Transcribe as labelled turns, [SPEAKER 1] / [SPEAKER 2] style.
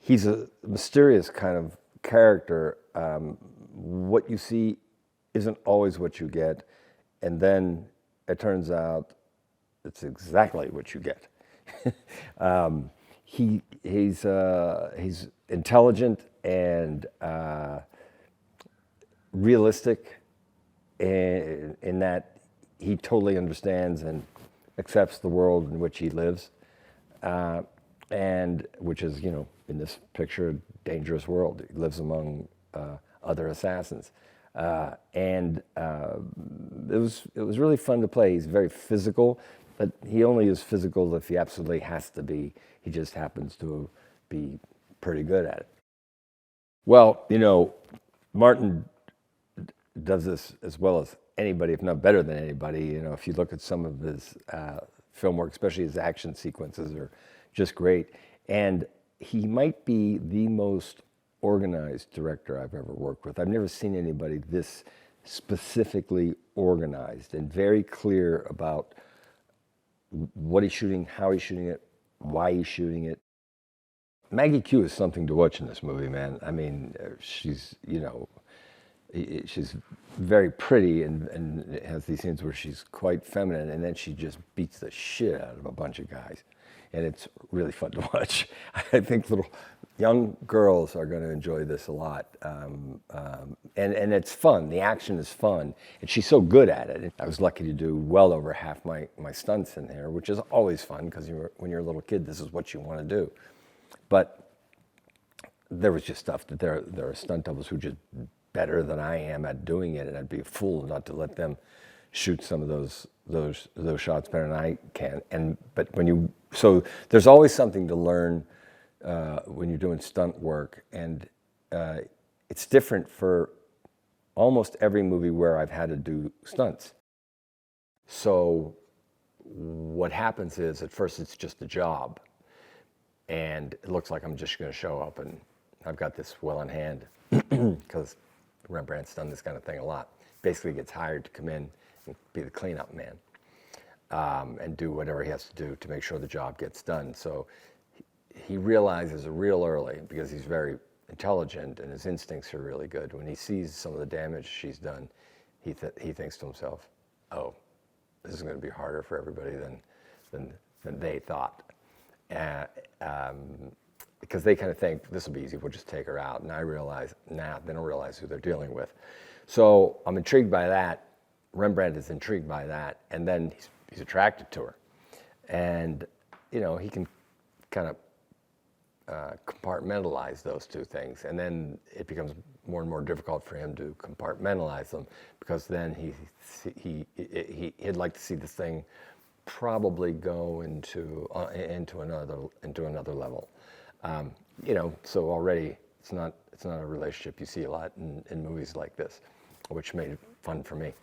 [SPEAKER 1] he's a mysterious kind of character. What you see isn't always what you get, and then it turns out it's exactly what you get. He's intelligent and realistic in that he totally understands and accepts the world in which he lives, and which is, you know, in this picture, a dangerous world. He lives among other assassins, and it was really fun to play. He's very physical, but he only is physical if he absolutely has to be. He just happens to be pretty good at it. Well, you know, Martin does this as well as anybody, if not better than anybody. You know, if you look at some of his film work, especially his action sequences, are just great. And he might be the most organized director I've ever worked with. I've never seen anybody this specifically organized and very clear about what he's shooting, how he's shooting it, why he's shooting it. Maggie Q is something to watch in this movie, man. I mean, she's, you know, she's very pretty and has these scenes where she's quite feminine, and then she just beats the shit out of a bunch of guys. And it's really fun to watch. I think little young girls are going to enjoy this a lot. And it's fun. The action is fun. And she's so good at it. I was lucky to do well over half my stunts in here, which is always fun because when you're a little kid, this is what you want to do. But there was just stuff that there are stunt doubles who are just better than I am at doing it, and I'd be a fool not to let them shoot some of those shots better than I can. But so there's always something to learn when you're doing stunt work, and it's different for almost every movie where I've had to do stunts. So what happens is, at first it's just a job, and it looks like I'm just going to show up and I've got this well in hand because Rembrandt's done this kind of thing a lot. Basically gets hired to come in and be the cleanup man and do whatever he has to do to make sure the job gets done. So he realizes real early, because he's very intelligent and his instincts are really good, when he sees some of the damage she's done, he thinks to himself, oh, this is going to be harder for everybody than they thought. Because they kind of think, this will be easy, we'll just take her out. And I realize, they don't realize who they're dealing with. So I'm intrigued by that. Rembrandt is intrigued by that. And then he's attracted to her. And, you know, he can kind of compartmentalize those two things. And then it becomes more and more difficult for him to compartmentalize them, because then he'd like to see this thing probably go into another level. You know, so already it's not a relationship you see a lot in movies like this, which made it fun for me.